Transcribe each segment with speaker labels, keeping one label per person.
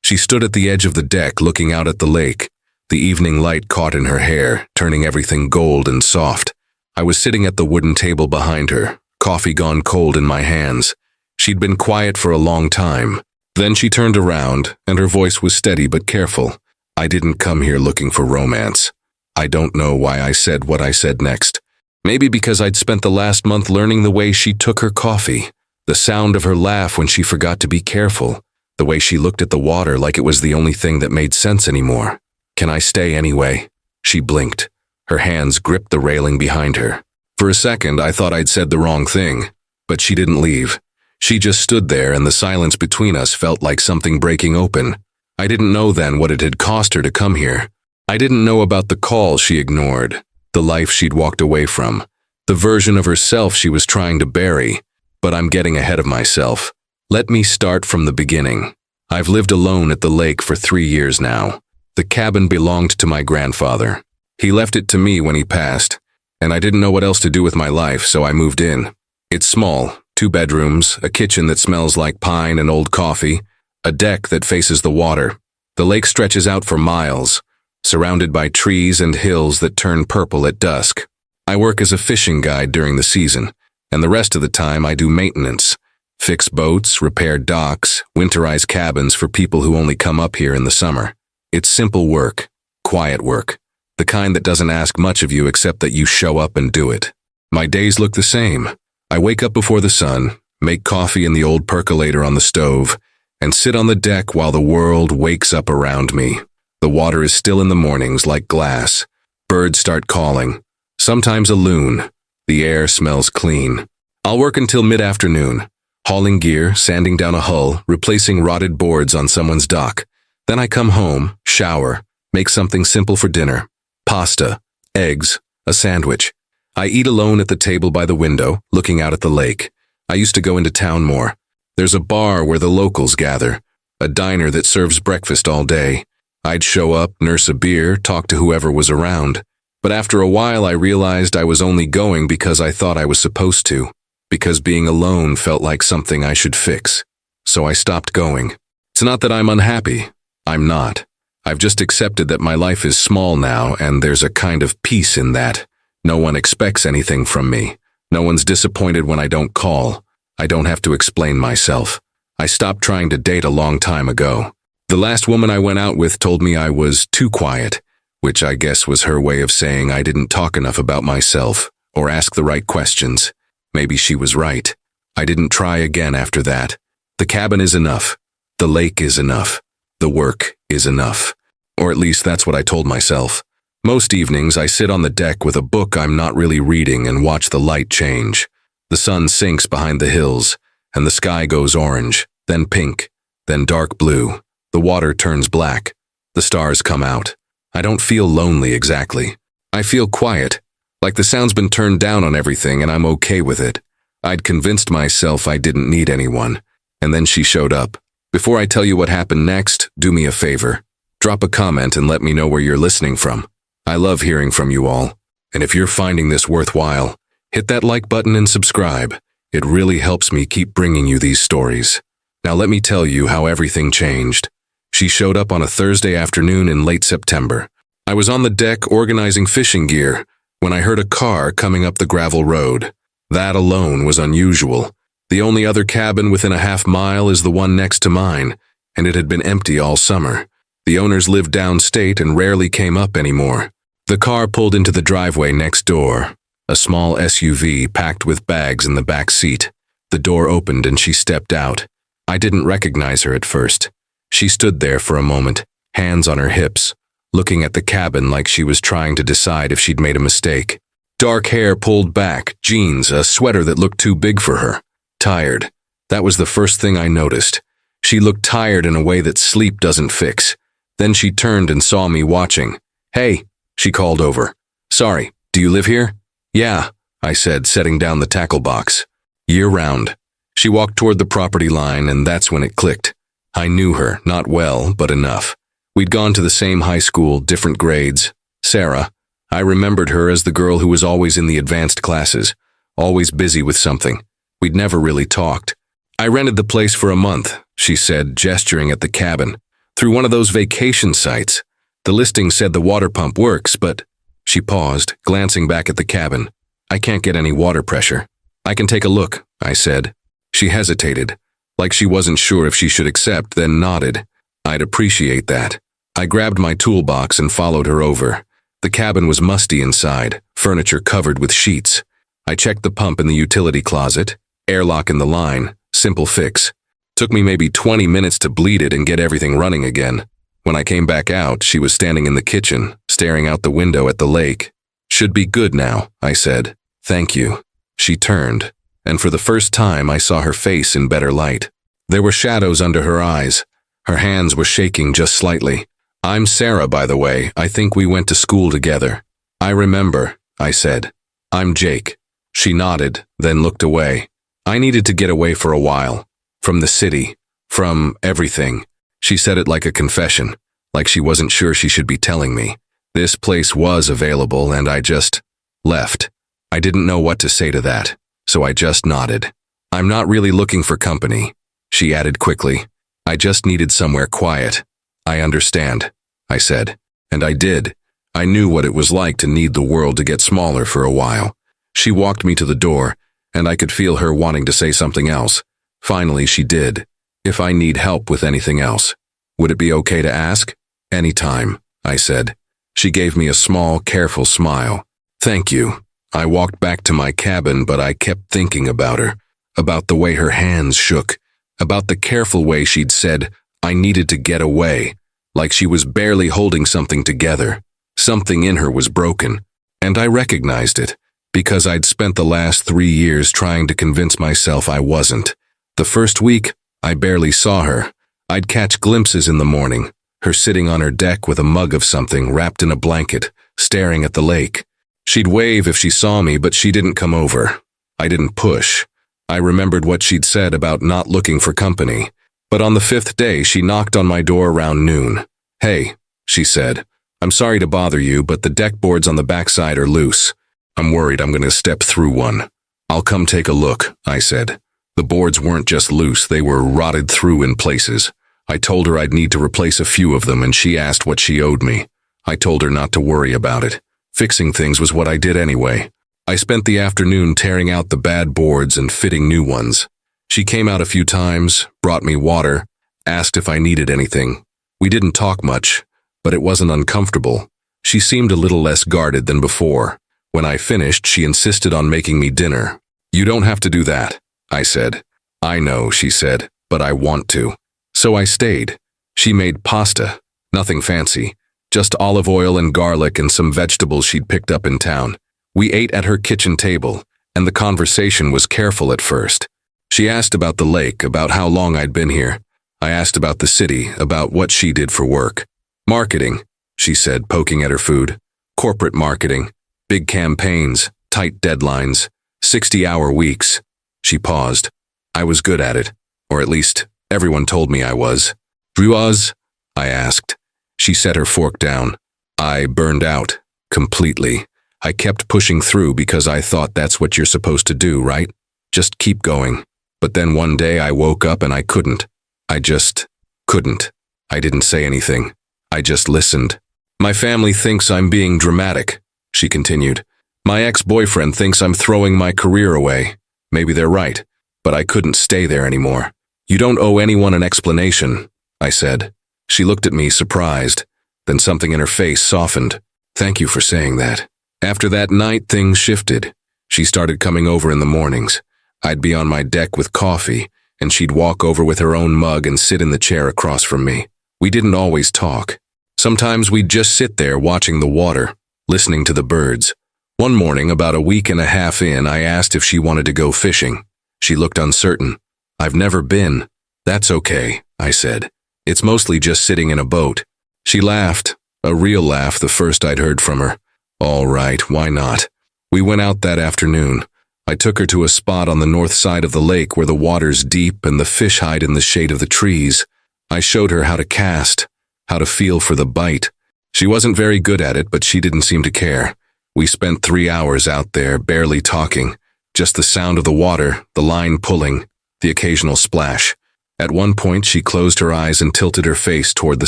Speaker 1: She stood at the edge of the deck looking out at the lake. The evening light caught in her hair, turning everything gold and soft. I was sitting at the wooden table behind her, coffee gone cold in my hands. She'd been quiet for a long time. Then she turned around, and her voice was steady but careful. I didn't come here looking for romance. I don't know why I said what I said next. Maybe because I'd spent the last month learning the way she took her coffee, the sound of her laugh when she forgot to be careful, the way she looked at the water like it was the only thing that made sense anymore. Can I stay anyway? She blinked. Her hands gripped the railing behind her. For a second, I thought I'd said the wrong thing, but she didn't leave. She just stood there, and the silence between us felt like something breaking open. I didn't know then what it had cost her to come here. I didn't know about the calls she ignored, the life she'd walked away from, the version of herself she was trying to bury. But I'm getting ahead of myself. Let me start from the beginning. I've lived alone at the lake for 3 years now. The cabin belonged to my grandfather. He left it to me when he passed, and I didn't know what else to do with my life, so I moved in. It's small, 2 bedrooms, a kitchen that smells like pine and old coffee, a deck that faces the water. The lake stretches out for miles, surrounded by trees and hills that turn purple at dusk. I work as a fishing guide during the season, and the rest of the time I do maintenance. Fix boats, repair docks, winterize cabins for people who only come up here in the summer. It's simple work, quiet work, the kind that doesn't ask much of you except that you show up and do it. My days look the same. I wake up before the sun, make coffee in the old percolator on the stove, and sit on the deck while the world wakes up around me. The water is still in the mornings like glass. Birds start calling. Sometimes a loon. The air smells clean. I'll work until mid-afternoon, hauling gear, sanding down a hull, replacing rotted boards on someone's dock. Then I come home, shower, make something simple for dinner. Pasta, eggs, a sandwich. I eat alone at the table by the window, looking out at the lake. I used to go into town more. There's a bar where the locals gather, a diner that serves breakfast all day. I'd show up, nurse a beer, talk to whoever was around. But after a while I realized I was only going because I thought I was supposed to, because being alone felt like something I should fix. So I stopped going. It's not that I'm unhappy. I'm not. I've just accepted that my life is small now, and there's a kind of peace in that. No one expects anything from me. No one's disappointed when I don't call. I don't have to explain myself. I stopped trying to date a long time ago. The last woman I went out with told me I was too quiet, which I guess was her way of saying I didn't talk enough about myself or ask the right questions. Maybe she was right. I didn't try again after that. The cabin is enough. The lake is enough. The work is enough. Or at least that's what I told myself. Most evenings I sit on the deck with a book I'm not really reading and watch the light change. The sun sinks behind the hills, and the sky goes orange, then pink, then dark blue. The water turns black. The stars come out. I don't feel lonely exactly. I feel quiet, like the sound's been turned down on everything and I'm okay with it. I'd convinced myself I didn't need anyone, and then she showed up. Before I tell you what happened next, do me a favor. Drop a comment and let me know where you're listening from. I love hearing from you all. And if you're finding this worthwhile, hit that like button and subscribe. It really helps me keep bringing you these stories. Now let me tell you how everything changed. She showed up on a Thursday afternoon in late September. I was on the deck organizing fishing gear when I heard a car coming up the gravel road. That alone was unusual. The only other cabin within a half-mile is the one next to mine, and it had been empty all summer. The owners lived downstate and rarely came up anymore. The car pulled into the driveway next door, a small SUV packed with bags in the back seat. The door opened and she stepped out. I didn't recognize her at first. She stood there for a moment, hands on her hips, looking at the cabin like she was trying to decide if she'd made a mistake. Dark hair pulled back, jeans, a sweater that looked too big for her. Tired. That was the first thing I noticed. She looked tired in a way that sleep doesn't fix. Then she turned and saw me watching. "Hey," she called over. "Sorry, do you live here?" "Yeah," I said, setting down the tackle box. "Year-round." She walked toward the property line, and that's when it clicked. I knew her, not well, but enough. We'd gone to the same high school, different grades. Sarah. I remembered her as the girl who was always in the advanced classes, always busy with something. We'd never really talked. "I rented the place for a month," she said, gesturing at the cabin. Through one of those vacation sites. The listing said the water pump works, but... She paused, glancing back at the cabin. I can't get any water pressure. I can take a look, I said. She hesitated, like she wasn't sure if she should accept, then nodded. I'd appreciate that. I grabbed my toolbox and followed her over. The cabin was musty inside, furniture covered with sheets. I checked the pump in the utility closet, airlock in the line, simple fix. Took me maybe 20 minutes to bleed it and get everything running again. When I came back out, she was standing in the kitchen, staring out the window at the lake. Should be good now, I said. Thank you. She turned, and for the first time I saw her face in better light. There were shadows under her eyes. Her hands were shaking just slightly. I'm Sarah, by the way. I think we went to school together. I remember, I said. I'm Jake. She nodded, then looked away. I needed to get away for a while. From the city. From everything. She said it like a confession, like she wasn't sure she should be telling me. This place was available and I just left. I didn't know what to say to that, so I just nodded. I'm not really looking for company, she added quickly. I just needed somewhere quiet. I understand, I said. And I did. I knew what it was like to need the world to get smaller for a while. She walked me to the door, and I could feel her wanting to say something else. Finally, she did. If I need help with anything else, would it be okay to ask? Anytime, I said. She gave me a small, careful smile. Thank you. I walked back to my cabin, but I kept thinking about her, about the way her hands shook, about the careful way she'd said, I needed to get away, like she was barely holding something together. Something in her was broken, and I recognized it, because I'd spent the last 3 years trying to convince myself I wasn't. The first week, I barely saw her. I'd catch glimpses in the morning, her sitting on her deck with a mug of something wrapped in a blanket, staring at the lake. She'd wave if she saw me, but she didn't come over. I didn't push. I remembered what she'd said about not looking for company. But on the 5th day, she knocked on my door around noon. Hey, she said, I'm sorry to bother you, but the deck boards on the backside are loose. I'm worried I'm going to step through one. I'll come take a look, I said. The boards weren't just loose, they were rotted through in places. I told her I'd need to replace a few of them, and she asked what she owed me. I told her not to worry about it. Fixing things was what I did anyway. I spent the afternoon tearing out the bad boards and fitting new ones. She came out a few times, brought me water, asked if I needed anything. We didn't talk much, but it wasn't uncomfortable. She seemed a little less guarded than before. When I finished, she insisted on making me dinner. You don't have to do that, I said. I know, she said, but I want to. So I stayed. She made pasta, nothing fancy, just olive oil and garlic and some vegetables she'd picked up in town. We ate at her kitchen table, and the conversation was careful at first. She asked about the lake, about how long I'd been here. I asked about the city, about what she did for work. Marketing, she said, poking at her food. Corporate marketing. Big campaigns, tight deadlines, 60-hour weeks. She paused. I was good at it, or at least everyone told me I was. You was? I asked. She set her fork down. I burned out, completely. I kept pushing through because I thought that's what you're supposed to do, right? Just keep going. But then one day I woke up and I couldn't. I just couldn't. I didn't say anything. I just listened. My family thinks I'm being dramatic, she continued. My ex-boyfriend thinks I'm throwing my career away. Maybe they're right, but I couldn't stay there anymore. You don't owe anyone an explanation, I said. She looked at me, surprised. Then something in her face softened. Thank you for saying that. After that night, things shifted. She started coming over in the mornings. I'd be on my deck with coffee, and she'd walk over with her own mug and sit in the chair across from me. We didn't always talk. Sometimes we'd just sit there watching the water, listening to the birds. One morning, about a week and a half in, I asked if she wanted to go fishing. She looked uncertain. I've never been. That's okay, I said. It's mostly just sitting in a boat. She laughed, a real laugh, the first I'd heard from her. All right, why not? We went out that afternoon. I took her to a spot on the north side of the lake where the water's deep and the fish hide in the shade of the trees. I showed her how to cast, how to feel for the bite. She wasn't very good at it, but she didn't seem to care. We spent 3 hours out there, barely talking. Just the sound of the water, the line pulling, the occasional splash. At one point, she closed her eyes and tilted her face toward the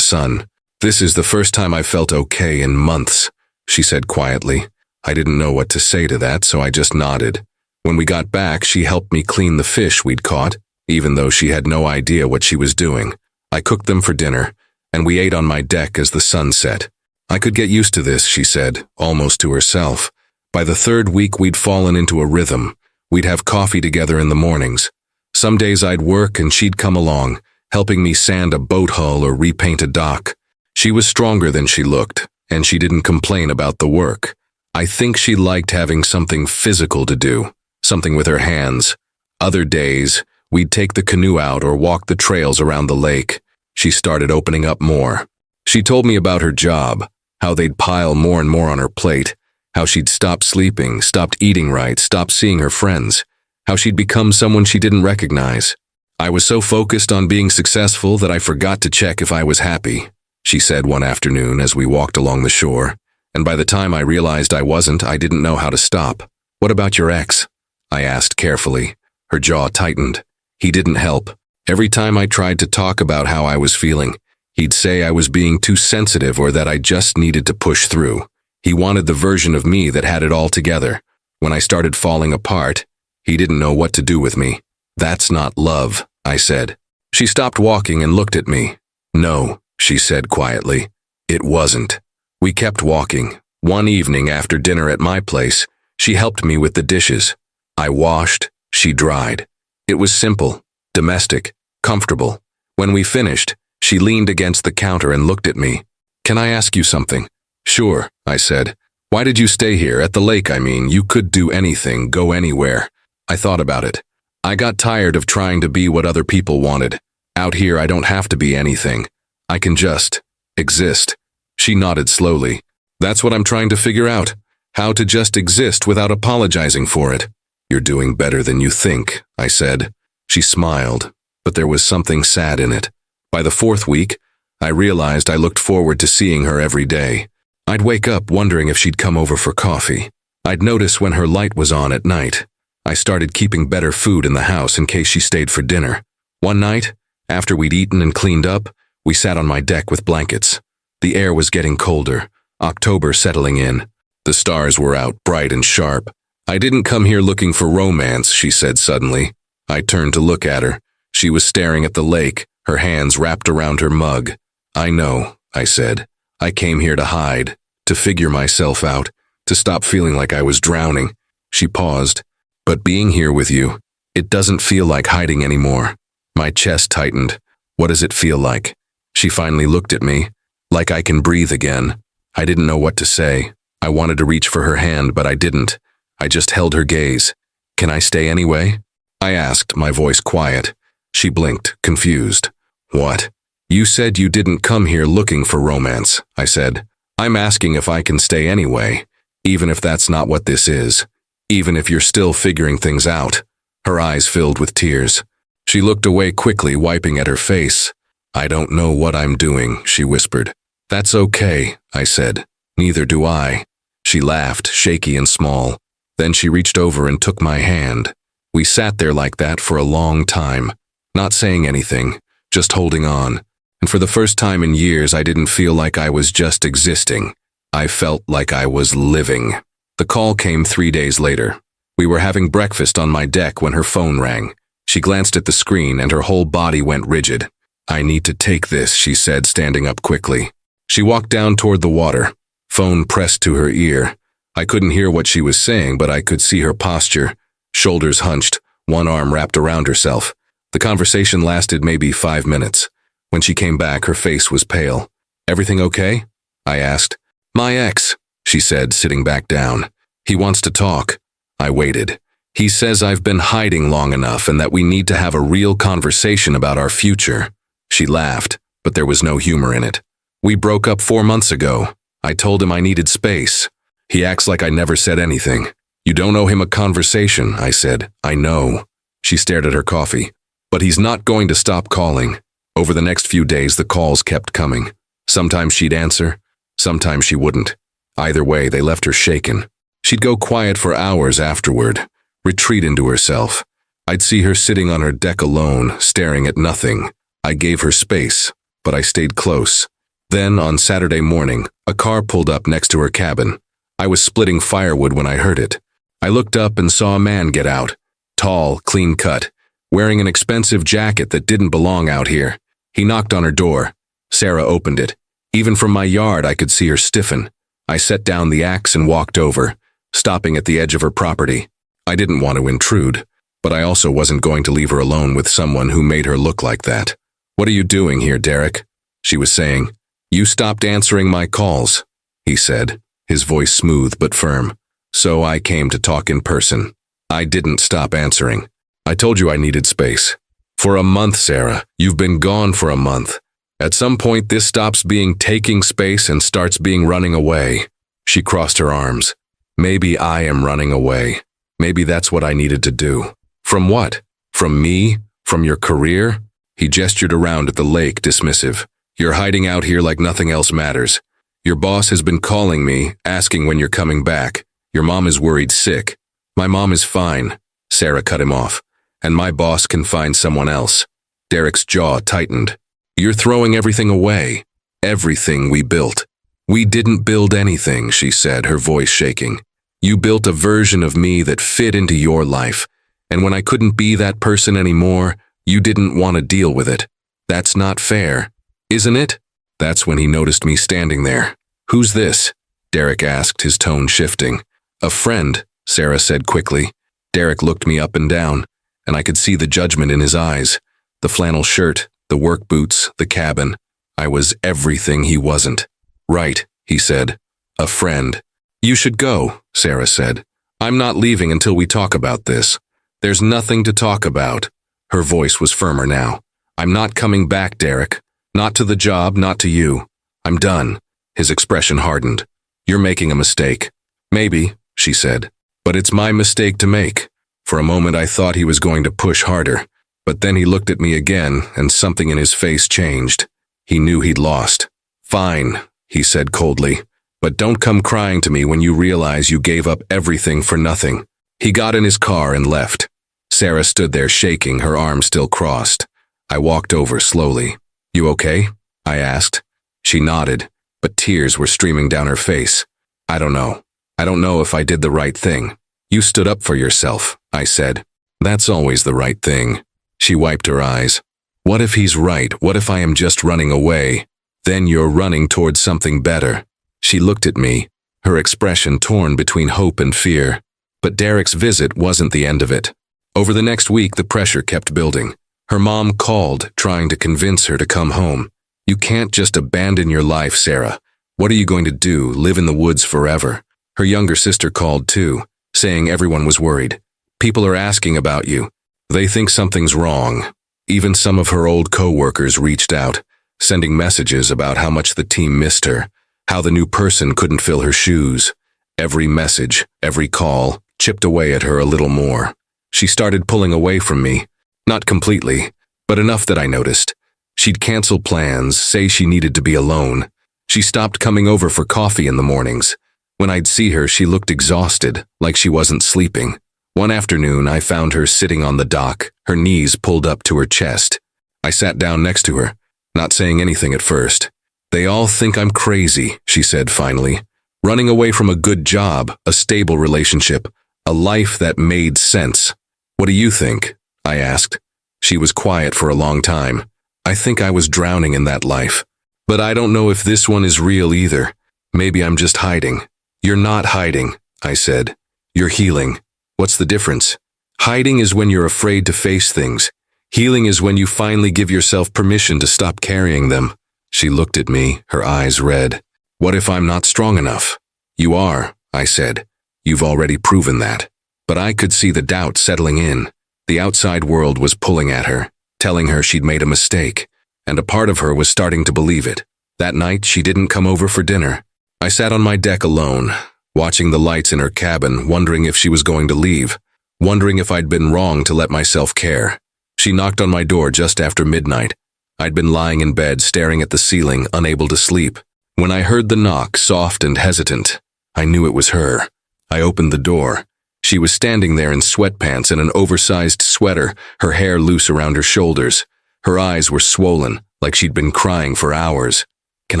Speaker 1: sun. "This is the first time I've felt okay in months," she said quietly. I didn't know what to say to that, so I just nodded. When we got back, she helped me clean the fish we'd caught, even though she had no idea what she was doing. I cooked them for dinner, and we ate on my deck as the sun set. "I could get used to this," she said, almost to herself. By the third week, we'd fallen into a rhythm. We'd have coffee together in the mornings. Some days I'd work and she'd come along, helping me sand a boat hull or repaint a dock. She was stronger than she looked, and she didn't complain about the work. I think she liked having something physical to do, something with her hands. Other days, we'd take the canoe out or walk the trails around the lake. She started opening up more. She told me about her job, how they'd pile more and more on her plate, how she'd stopped sleeping, stopped eating right, stopped seeing her friends, how she'd become someone she didn't recognize. "I was so focused on being successful that I forgot to check if I was happy," she said one afternoon as we walked along the shore. And by the time I realized I wasn't, I didn't know how to stop. "What about your ex?" I asked carefully. Her jaw tightened. He didn't help. Every time I tried to talk about how I was feeling, he'd say I was being too sensitive or that I just needed to push through. He wanted the version of me that had it all together. When I started falling apart, he didn't know what to do with me. "That's not love," I said. She stopped walking and looked at me. "No," she said quietly. "It wasn't." We kept walking. One evening after dinner at my place, she helped me with the dishes. I washed, she dried. It was simple, domestic, comfortable. When we finished, she leaned against the counter and looked at me. "Can I ask you something?" "Sure," I said. "Why did you stay here? At the lake, I mean. You could do anything, go anywhere." I thought about it. I got tired of trying to be what other people wanted. Out here, I don't have to be anything. I can just exist. She nodded slowly. "That's what I'm trying to figure out. How to just exist without apologizing for it." "You're doing better than you think," I said. She smiled, but there was something sad in it. By the fourth week, I realized I looked forward to seeing her every day. I'd wake up wondering if she'd come over for coffee. I'd notice when her light was on at night. I started keeping better food in the house in case she stayed for dinner. One night, after we'd eaten and cleaned up, we sat on my deck with blankets. The air was getting colder, October settling in. The stars were out, bright and sharp. "I didn't come here looking for romance," she said suddenly. I turned to look at her. She was staring at the lake, her hands wrapped around her mug. "I know," I said. "I came here to hide, to figure myself out, to stop feeling like I was drowning." She paused. "But being here with you, it doesn't feel like hiding anymore." My chest tightened. "What does it feel like?" She finally looked at me. "Like I can breathe again." I didn't know what to say. I wanted to reach for her hand, but I didn't. I just held her gaze. "Can I stay anyway?" I asked, my voice quiet. She blinked, confused. "What?" "You said you didn't come here looking for romance," I said. "I'm asking if I can stay anyway, even if that's not what this is, even if you're still figuring things out." Her eyes filled with tears. She looked away quickly, wiping at her face. "I don't know what I'm doing," she whispered. "That's okay," I said. "Neither do I." She laughed, shaky and small. Then she reached over and took my hand. We sat there like that for a long time, not saying anything, just holding on. And for the first time in years, I didn't feel like I was just existing. I felt like I was living. The call came 3 days later. We were having breakfast on my deck when her phone rang. She glanced at the screen and her whole body went rigid. "I need to take this," she said, standing up quickly. She walked down toward the water, phone pressed to her ear. I couldn't hear what she was saying, but I could see her posture, shoulders hunched, one arm wrapped around herself. The conversation lasted maybe 5 minutes. When she came back, her face was pale. "Everything okay?" I asked. "My ex," she said, sitting back down. "He wants to talk." I waited. "He says I've been hiding long enough and that we need to have a real conversation about our future." She laughed, but there was no humor in it. "We broke up 4 months ago. I told him I needed space. He acts like I never said anything." "You don't owe him a conversation," I said. "I know." She stared at her coffee. "But he's not going to stop calling." Over the next few days, the calls kept coming. Sometimes she'd answer, sometimes she wouldn't. Either way, they left her shaken. She'd go quiet for hours afterward, retreat into herself. I'd see her sitting on her deck alone, staring at nothing. I gave her space, but I stayed close. Then, on Saturday morning, a car pulled up next to her cabin. I was splitting firewood when I heard it. I looked up and saw a man get out. Tall, clean-cut, wearing an expensive jacket that didn't belong out here. He knocked on her door. Sarah opened it. Even from my yard, I could see her stiffen. I set down the axe and walked over, stopping at the edge of her property. I didn't want to intrude, but I also wasn't going to leave her alone with someone who made her look like that. "What are you doing here, Derek?" she was saying. "You stopped answering my calls," he said, his voice smooth but firm. "So I came to talk in person." I didn't stop answering. "I told you I needed space." "For a month, Sarah. You've been gone for a month. At some point, this stops being taking space and starts being running away." She crossed her arms. "Maybe I am running away. Maybe that's what I needed to do." "From what? From me? From your career?" He gestured around at the lake, dismissive. "You're hiding out here like nothing else matters. Your boss has been calling me, asking when you're coming back. Your mom is worried sick." "My mom is fine," Sarah cut him off. "And my boss can find someone else." Derek's jaw tightened. "You're throwing everything away. Everything we built." "We didn't build anything," she said, her voice shaking. "You built a version of me that fit into your life. And when I couldn't be that person anymore, you didn't want to deal with it. That's not fair, isn't it?" That's when he noticed me standing there. "Who's this?" Derek asked, his tone shifting. "A friend," Sarah said quickly. Derek looked me up and down, and I could see the judgment in his eyes. The flannel shirt, the work boots, the cabin. I was everything he wasn't. "Right," he said. "A friend." "You should go," Sarah said. "I'm not leaving until we talk about this." "There's nothing to talk about." Her voice was firmer now. "I'm not coming back, Derek. Not to the job, not to you. I'm done." His expression hardened. "You're making a mistake." "Maybe," she said. "But it's my mistake to make." For a moment I thought he was going to push harder, but then he looked at me again and something in his face changed. He knew he'd lost. "Fine," he said coldly, "but don't come crying to me when you realize you gave up everything for nothing." He got in his car and left. Sarah stood there shaking, her arms still crossed. I walked over slowly. "You okay?" I asked. She nodded, but tears were streaming down her face. "I don't know. I don't know if I did the right thing." "You stood up for yourself," I said. "That's always the right thing." She wiped her eyes. "What if he's right? What if I am just running away? Then you're running towards something better." She looked at me, her expression torn between hope and fear. But Derek's visit wasn't the end of it. Over the next week, the pressure kept building. Her mom called, trying to convince her to come home. "You can't just abandon your life, Sarah. What are you going to do, live in the woods forever?" Her younger sister called too, saying everyone was worried. "People are asking about you. They think something's wrong." Even some of her old co-workers reached out, sending messages about how much the team missed her, how the new person couldn't fill her shoes. Every message, every call, chipped away at her a little more. She started pulling away from me. Not completely, but enough that I noticed. She'd cancel plans, say she needed to be alone. She stopped coming over for coffee in the mornings. When I'd see her, she looked exhausted, like she wasn't sleeping. One afternoon, I found her sitting on the dock, her knees pulled up to her chest. I sat down next to her, not saying anything at first. "They all think I'm crazy," she said finally. "Running away from a good job, a stable relationship, a life that made sense. What do you think?" I asked. She was quiet for a long time. "I think I was drowning in that life. But I don't know if this one is real either. Maybe I'm just hiding." "You're not hiding," I said. "You're healing." "What's the difference?" "Hiding is when you're afraid to face things. Healing is when you finally give yourself permission to stop carrying them." She looked at me, her eyes red. "What if I'm not strong enough?" "You are," I said. "You've already proven that." But I could see the doubt settling in. The outside world was pulling at her, telling her she'd made a mistake, and a part of her was starting to believe it. That night, she didn't come over for dinner. I sat on my deck alone, watching the lights in her cabin, wondering if she was going to leave, wondering if I'd been wrong to let myself care. She knocked on my door just after midnight. I'd been lying in bed, staring at the ceiling, unable to sleep. When I heard the knock, soft and hesitant, I knew it was her. I opened the door. She was standing there in sweatpants and an oversized sweater, her hair loose around her shoulders. Her eyes were swollen, like she'd been crying for hours. "Can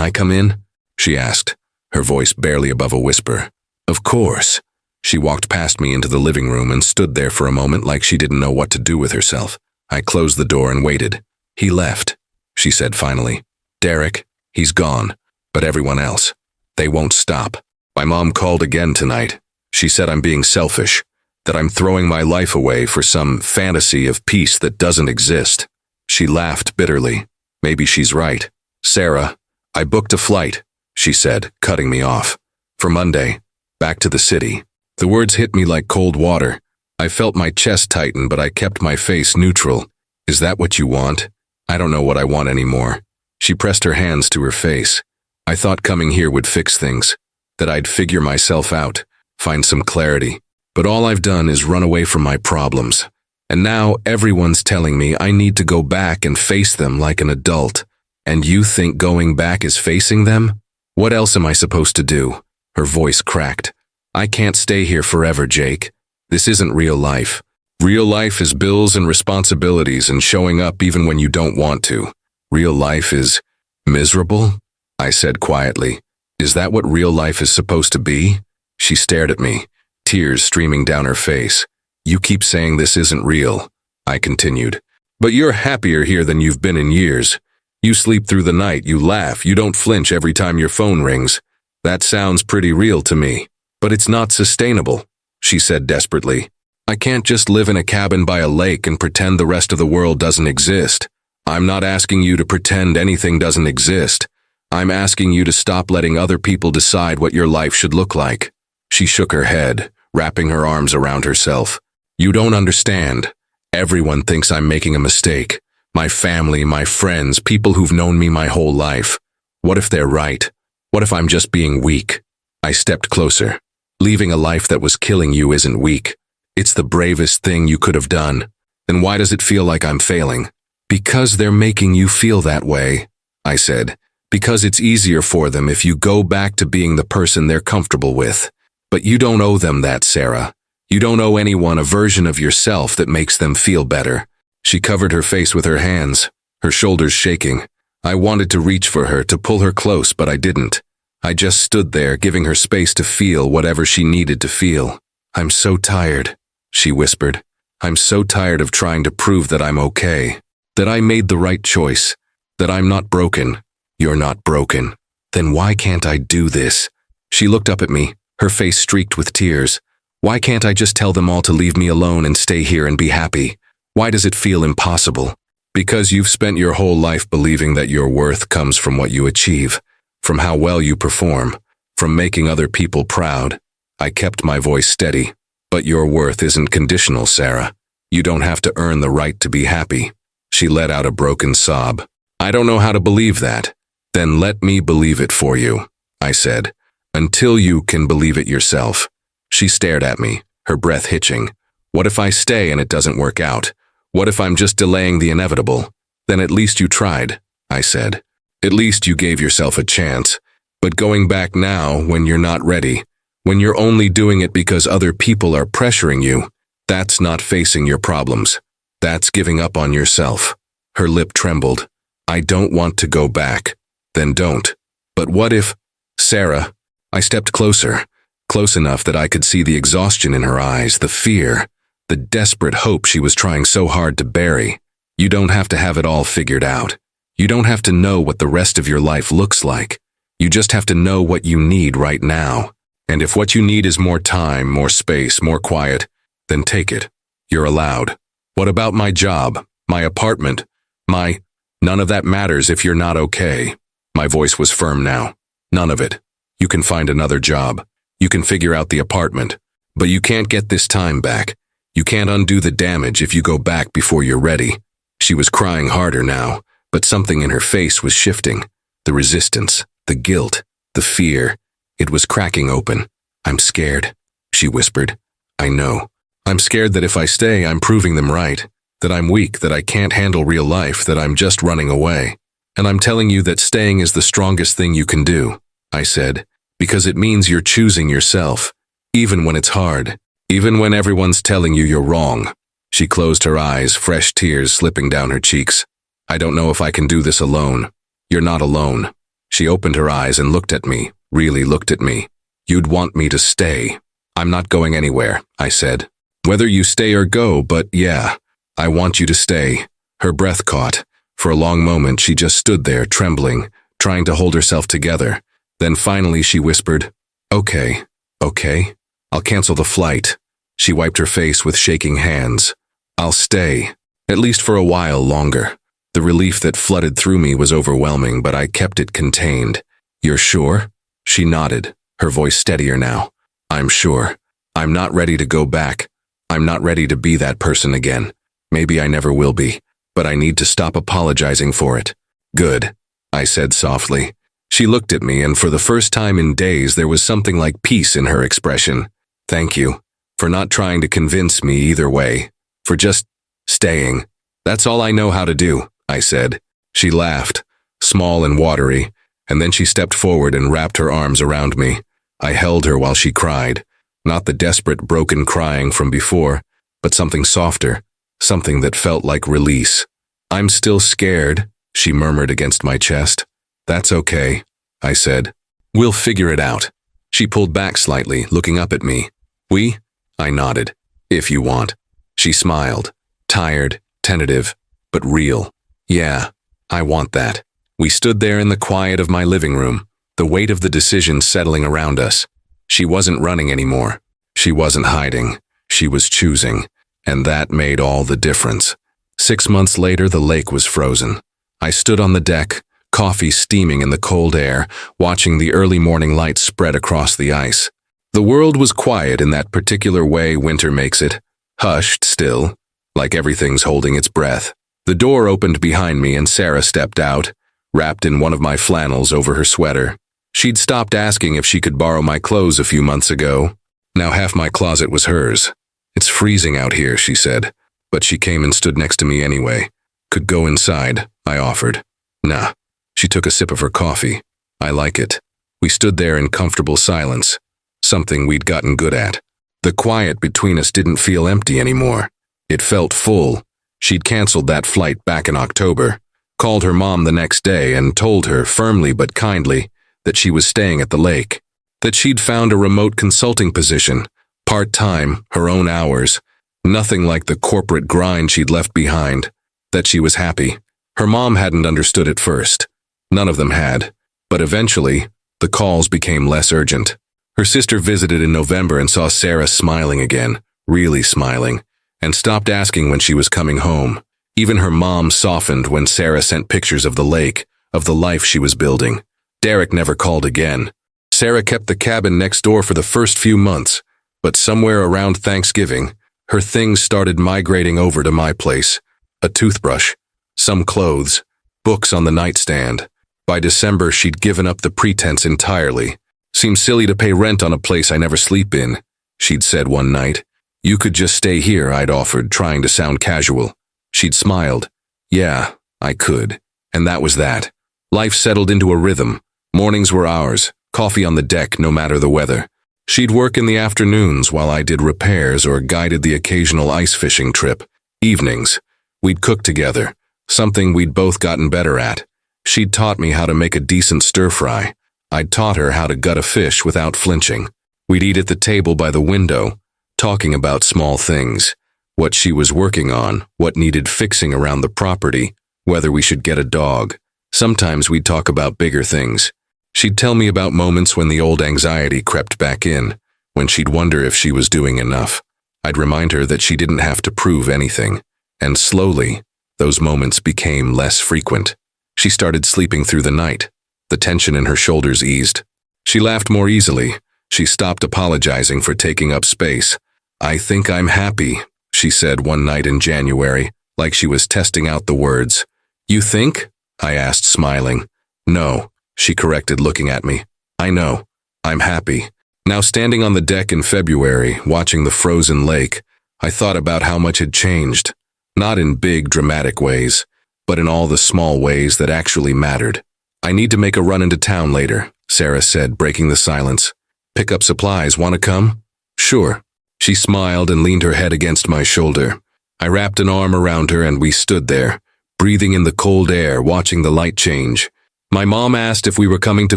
Speaker 1: I come in?" she asked, her voice barely above a whisper. "Of course." She walked past me into the living room and stood there for a moment like she didn't know what to do with herself. I closed the door and waited. "He left," she said finally. "Derek, he's gone. But everyone else, they won't stop. My mom called again tonight. She said I'm being selfish, that I'm throwing my life away for some fantasy of peace that doesn't exist." She laughed bitterly. "Maybe she's right. Sarah, I booked a flight," she said, cutting me off. "For Monday, back to the city." The words hit me like cold water. I felt my chest tighten, but I kept my face neutral. "Is that what you want?" "I don't know what I want anymore." She pressed her hands to her face. "I thought coming here would fix things, that I'd figure myself out, find some clarity. But all I've done is run away from my problems. And now everyone's telling me I need to go back and face them like an adult. And you think going back is facing them? What else am I supposed to do?" Her voice cracked. "I can't stay here forever, Jake. This isn't real life. Real life is bills and responsibilities and showing up even when you don't want to. Real life is miserable?" I said quietly. "Is that what real life is supposed to be?" She stared at me, tears streaming down her face. "You keep saying this isn't real," I continued. "But you're happier here than you've been in years. You sleep through the night, you laugh, you don't flinch every time your phone rings. That sounds pretty real to me. But it's not sustainable," she said desperately. "I can't just live in a cabin by a lake and pretend the rest of the world doesn't exist. I'm not asking you to pretend anything doesn't exist. I'm asking you to stop letting other people decide what your life should look like." She shook her head, wrapping her arms around herself. "You don't understand. Everyone thinks I'm making a mistake. My family, my friends, people who've known me my whole life. What if they're right? What if I'm just being weak?" I stepped closer. "Leaving a life that was killing you isn't weak. It's the bravest thing you could have done. Then why does it feel like I'm failing?" "Because they're making you feel that way," I said. "Because it's easier for them if you go back to being the person they're comfortable with. But you don't owe them that, Sarah. You don't owe anyone a version of yourself that makes them feel better." She covered her face with her hands, her shoulders shaking. I wanted to reach for her, to pull her close, but I didn't. I just stood there, giving her space to feel whatever she needed to feel. "I'm so tired," she whispered. "I'm so tired of trying to prove that I'm okay, that I made the right choice, that I'm not broken." "You're not broken. Then why can't I do this?" She looked up at me, her face streaked with tears. "Why can't I just tell them all to leave me alone and stay here and be happy? Why does it feel impossible?" "Because you've spent your whole life believing that your worth comes from what you achieve, from how well you perform, from making other people proud." I kept my voice steady. "But your worth isn't conditional, Sarah. You don't have to earn the right to be happy." She let out a broken sob. "I don't know how to believe that." "Then let me believe it for you," I said, "until you can believe it yourself." She stared at me, her breath hitching. "What if I stay and it doesn't work out? What if I'm just delaying the inevitable?" "Then at least you tried," I said. "At least you gave yourself a chance. But going back now, when you're not ready, when you're only doing it because other people are pressuring you, that's not facing your problems. That's giving up on yourself." Her lip trembled. "I don't want to go back." "Then don't." "But what if—" "Sarah," I stepped closer, close enough that I could see the exhaustion in her eyes, the fear, the desperate hope she was trying so hard to bury. "You don't have to have it all figured out. You don't have to know what the rest of your life looks like. You just have to know what you need right now. And if what you need is more time, more space, more quiet, then take it. You're allowed. What about my job, my apartment, my— None of that matters if you're not okay." My voice was firm now. "None of it. You can find another job. You can figure out the apartment. But you can't get this time back. You can't undo the damage if you go back before you're ready." She was crying harder now, but something in her face was shifting. The resistance, the guilt, the fear. It was cracking open. "I'm scared," she whispered. "I know. I'm scared that if I stay, I'm proving them right. That I'm weak, that I can't handle real life, that I'm just running away. And I'm telling you that staying is the strongest thing you can do," I said, "because it means you're choosing yourself, even when it's hard, Even when everyone's telling you you're wrong. She closed her eyes, fresh tears slipping down her cheeks. I don't know if I can do this alone. You're not alone. She opened her eyes and looked at me, really looked at me. You'd want me to stay. I'm not going anywhere, I said. Whether you stay or go, but yeah, I want you to stay. Her breath caught. For a long moment, she just stood there, trembling, trying to hold herself together. Then finally she whispered, Okay, I'll cancel the flight. She wiped her face with shaking hands. I'll stay, at least for a while longer. The relief that flooded through me was overwhelming, but I kept it contained. You're sure? She nodded, her voice steadier now. I'm sure. I'm not ready to go back. I'm not ready to be that person again. Maybe I never will be, but I need to stop apologizing for it. Good, I said softly. She looked at me, and for the first time in days there was something like peace in her expression. Thank you, for not trying to convince me either way, for just staying. That's all I know how to do, I said. She laughed, small and watery, and then she stepped forward and wrapped her arms around me. I held her while she cried, not the desperate, broken crying from before, but something softer, something that felt like release. I'm still scared, she murmured against my chest. That's okay, I said. We'll figure it out. She pulled back slightly, looking up at me. We? I nodded. If you want. She smiled, tired, tentative, but real. Yeah, I want that. We stood there in the quiet of my living room, the weight of the decision settling around us. She wasn't running anymore. She wasn't hiding. She was choosing, and that made all the difference. 6 months later, the lake was frozen. I stood on the deck, coffee steaming in the cold air, watching the early morning light spread across the ice. The world was quiet in that particular way winter makes it, hushed still, like everything's holding its breath. The door opened behind me and Sarah stepped out, wrapped in one of my flannels over her sweater. She'd stopped asking if she could borrow my clothes a few months ago. Now half my closet was hers. It's freezing out here, she said, but she came and stood next to me anyway. Could go inside, I offered. Nah. She took a sip of her coffee. I like it. We stood there in comfortable silence, something we'd gotten good at. The quiet between us didn't feel empty anymore. It felt full. She'd canceled that flight back in October, called her mom the next day and told her, firmly but kindly, that she was staying at the lake, that she'd found a remote consulting position, part-time, her own hours, nothing like the corporate grind she'd left behind, that she was happy. Her mom hadn't understood at first. None of them had, but eventually, the calls became less urgent. Her sister visited in November and saw Sarah smiling again, really smiling, and stopped asking when she was coming home. Even her mom softened when Sarah sent pictures of the lake, of the life she was building. Derek never called again. Sarah kept the cabin next door for the first few months, but somewhere around Thanksgiving, her things started migrating over to my place. A toothbrush, some clothes, books on the nightstand. By December, she'd given up the pretense entirely. Seems silly to pay rent on a place I never sleep in, she'd said one night. You could just stay here, I'd offered, trying to sound casual. She'd smiled. Yeah, I could. And that was that. Life settled into a rhythm. Mornings were ours, coffee on the deck no matter the weather. She'd work in the afternoons while I did repairs or guided the occasional ice fishing trip. Evenings, we'd cook together, something we'd both gotten better at. She'd taught me how to make a decent stir-fry. I'd taught her how to gut a fish without flinching. We'd eat at the table by the window, talking about small things, what she was working on, what needed fixing around the property, whether we should get a dog. Sometimes we'd talk about bigger things. She'd tell me about moments when the old anxiety crept back in, when she'd wonder if she was doing enough. I'd remind her that she didn't have to prove anything, and slowly, those moments became less frequent. She started sleeping through the night. The tension in her shoulders eased. She laughed more easily. She stopped apologizing for taking up space. I think I'm happy, she said one night in January, like she was testing out the words. You think? I asked, smiling. No, she corrected, looking at me. I know. I'm happy. Now standing on the deck in February, watching the frozen lake, I thought about how much had changed. Not in big, dramatic ways, but in all the small ways that actually mattered. I need to make a run into town later, Sarah said, breaking the silence. Pick up supplies, want to come? Sure. She smiled and leaned her head against my shoulder. I wrapped an arm around her and we stood there, breathing in the cold air, watching the light change. My mom asked if we were coming to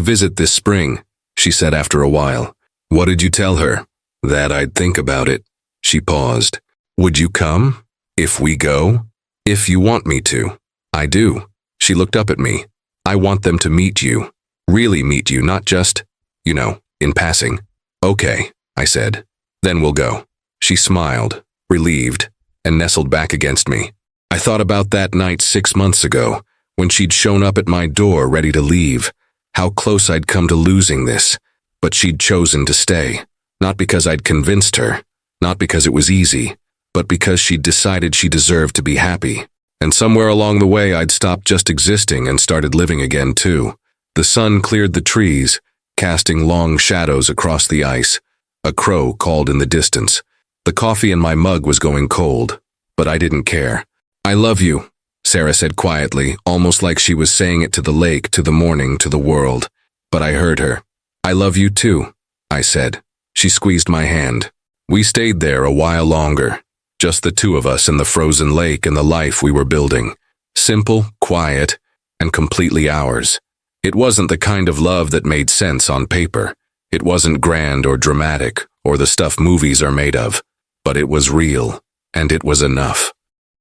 Speaker 1: visit this spring, she said after a while. What did you tell her? That I'd think about it. She paused. Would you come? If we go? If you want me to. I do. She looked up at me. I want them to meet you. Really meet you, not just, in passing. Okay, I said. Then we'll go. She smiled, relieved, and nestled back against me. I thought about that night 6 months ago, when she'd shown up at my door ready to leave, how close I'd come to losing this, but she'd chosen to stay. Not because I'd convinced her, not because it was easy, but because she'd decided she deserved to be happy. And somewhere along the way I'd stopped just existing and started living again too. The sun cleared the trees, casting long shadows across the ice. A crow called in the distance. The coffee in my mug was going cold, but I didn't care. I love you, Sarah said quietly, almost like she was saying it to the lake, to the morning, to the world. But I heard her. I love you too, I said. She squeezed my hand. We stayed there a while longer, just the two of us in the frozen lake and the life we were building. Simple, quiet, and completely ours. It wasn't the kind of love that made sense on paper. It wasn't grand or dramatic or the stuff movies are made of, but it was real, and it was enough.